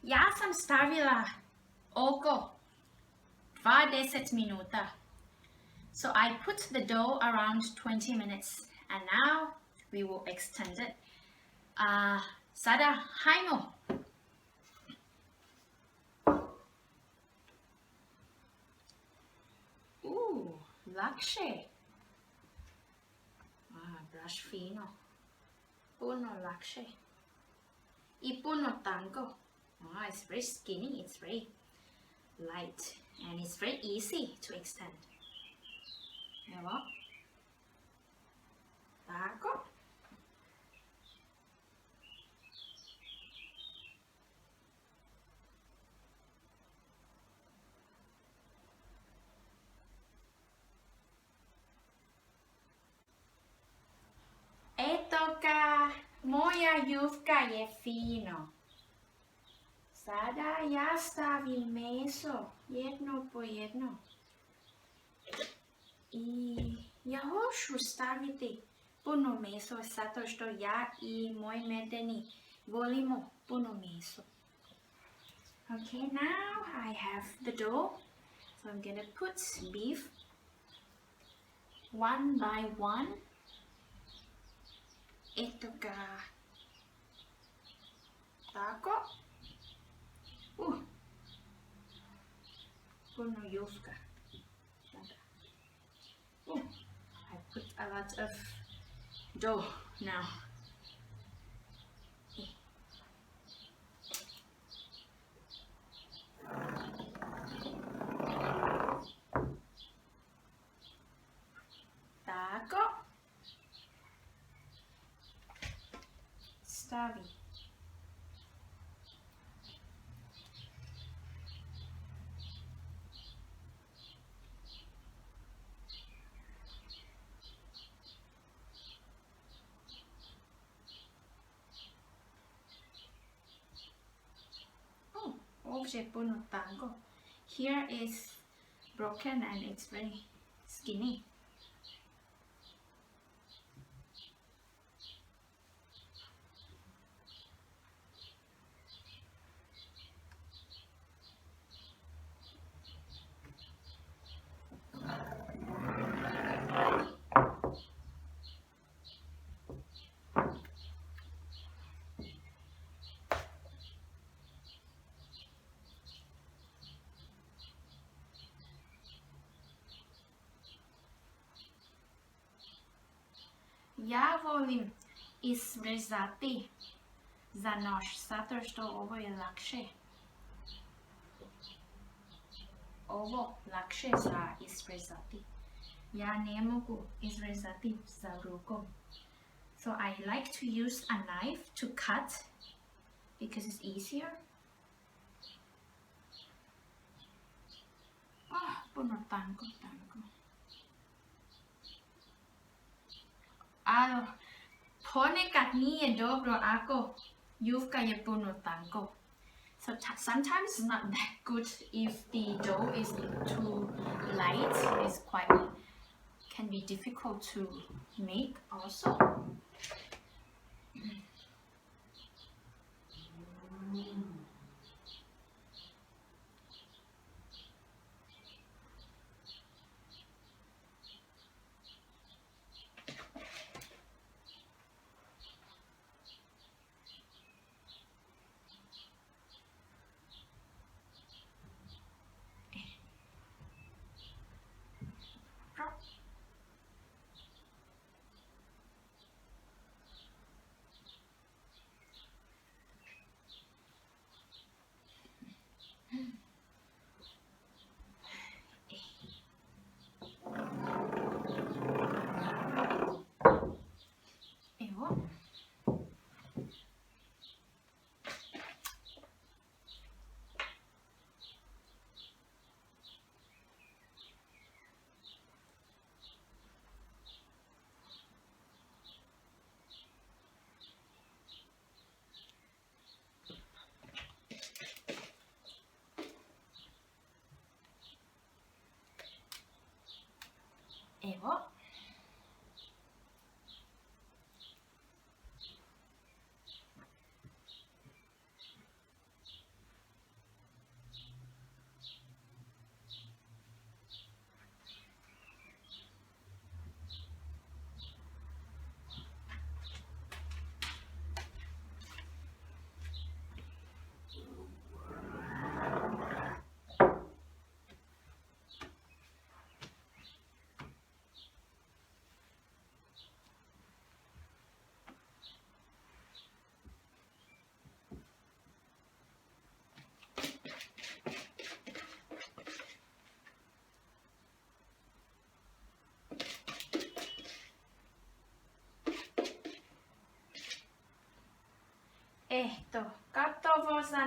Ja sam stavila oko 20 minuta. So I put the dough around 20 minutes and now we will extend it. Sada hajmo. Lakše. Baš fino. Puno lakše. I puno tanko. It's very skinny, it's very light, and it's very easy to extend. Evo. Tako. Eto ga, moja jufka je fino. Sada ja stavim meso jedno po jedno. I ja hoću staviti puno meso zato što ja i moj medeni volimo puno meso. Okay, now I have the dough. So I'm gonna put beef one by one. Eto ga. Tako. Puno jufka. I put a lot of dough now. Tako. Stavi. Ovdje puno tango. Here is broken and it's very skinny. Ja volim izrezati za nož, zato što ovo je lakše. Ovo lakše za izrezati. Ja ne mogu izrezati za rukom. So I like to use a knife to cut because it's easier. Puno tanko. Ali ponekad nije dobro ako jufka je puno tanko. So sometimes it's not that good if the dough is too light. It's can be difficult to make also.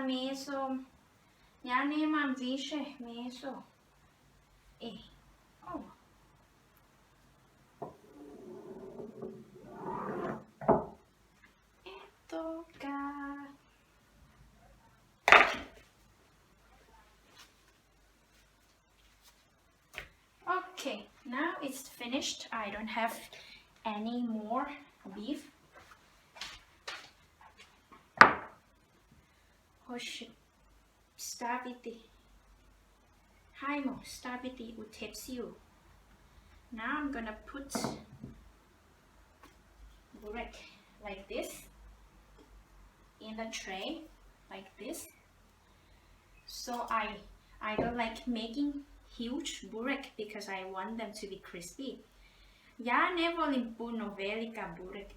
meso. Ja nemam više meso. Oh. Eto ga. Okay, now it's finished. I don't have any more beef. Hoće staviti. Hajmo staviti u tepsiju. Now I'm gonna put burek like this in the tray, like this. So I don't like making huge burek because I want them to be crispy. Ja ne volim puno velika burek.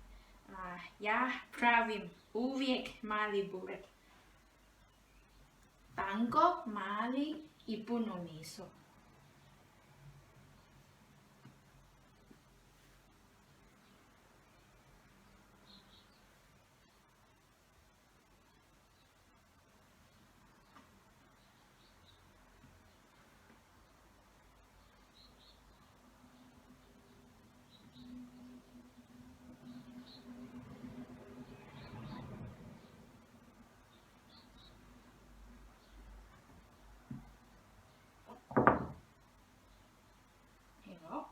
Ja pravim uvijek mali burek. Tanko, mali i puno meso. Evo.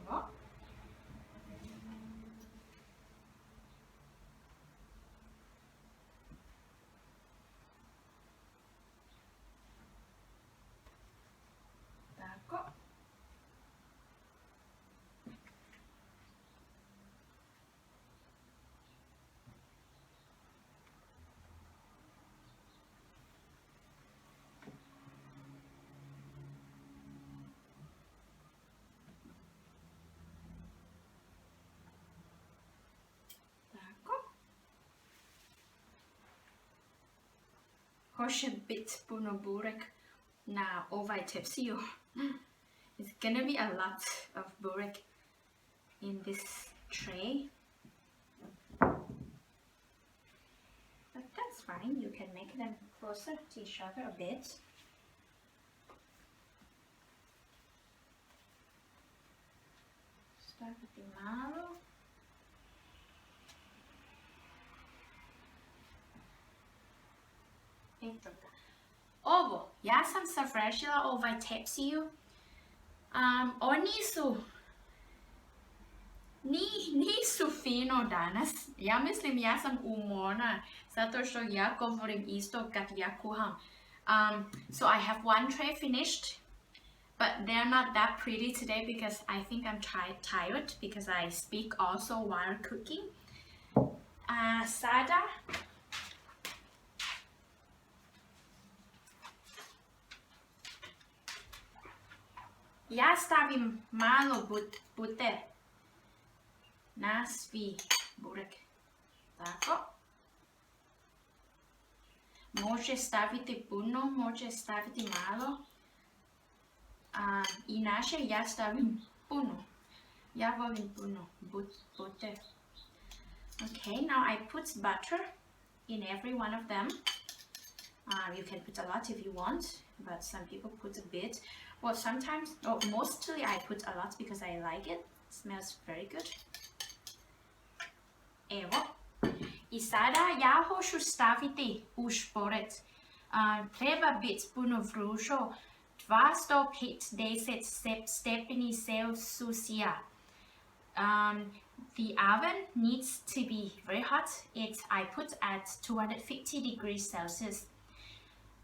Evo. Tako. Hoće bit puno burek na ovaj tepsiju. It's gonna be a lot of burek in this tray. But that's fine, you can make them closer to each other a bit. Staviti malo. Eto ga. Ovo, ja sam safrešila ovaj tepsiju. Oni su nisu fino danas. Ja mislim ja sam umorna zato što ja govorim isto kad ja kuham. So I have one tray finished, but they're not that pretty today because I think I'm tired because I speak also while cooking. Sada ja stavim malo buter na svi burek. Tako. Može staviti puno, može staviti malo. Inače ja stavim puno. Ja volim puno buter. Okay, now I put butter in every one of them. You can put a lot if you want, but some people put a bit. Well, sometimes, mostly I put a lot because I like it. It smells very good. Evo. I sada ja hoću staviti u šporet. Treba biti puno vrućo. 250 stepeni Celsiusa. The oven needs to be very hot. I put at 250 degrees Celsius.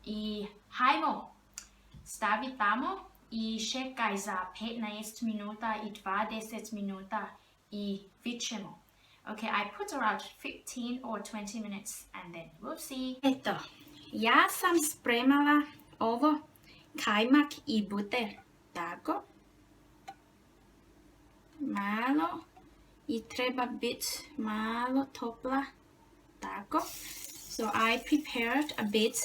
I hajmo staviti tamo i čekaj za 15 minuta i 20 minuta i vićemo. Okay, I put around 15 or 20 minutes and then we'll see. Eto, ja sam spremala ovo kajmak i buter. Tako. Malo i treba biti malo topla. Tako. So I prepared a bit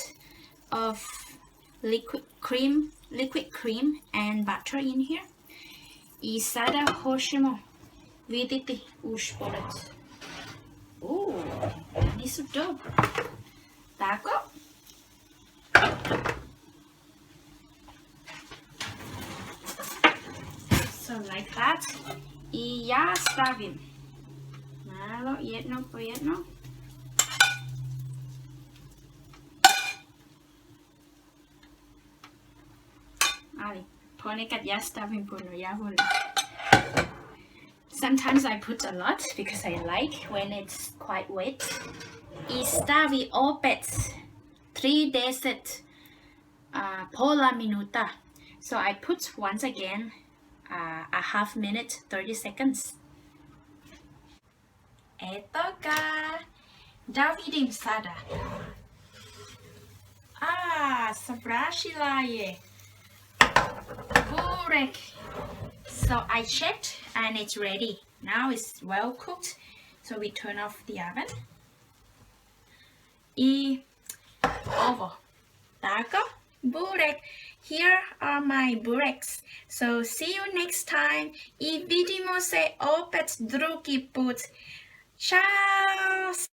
of liquid cream and butter in here. I sada hoćemo vidjeti uspored. Nisu dobro. Tako. So like that. I ja stavim malo jedno po jedno. Ali ponekad ja stavim puno, ja volim. Sometimes I put a lot because I like when it's quite wet. I stavi opet 30 pola minuta. So I put once again a half minute, 30 seconds. Eto ga. Da vidim sada. Savršila je burek. So I checked and it's ready. Now it's well cooked. So we turn off the oven. I ovo. Tako. Burek. Here are my bureks. So see you next time. I vidimo se opet drugi put. Ciao!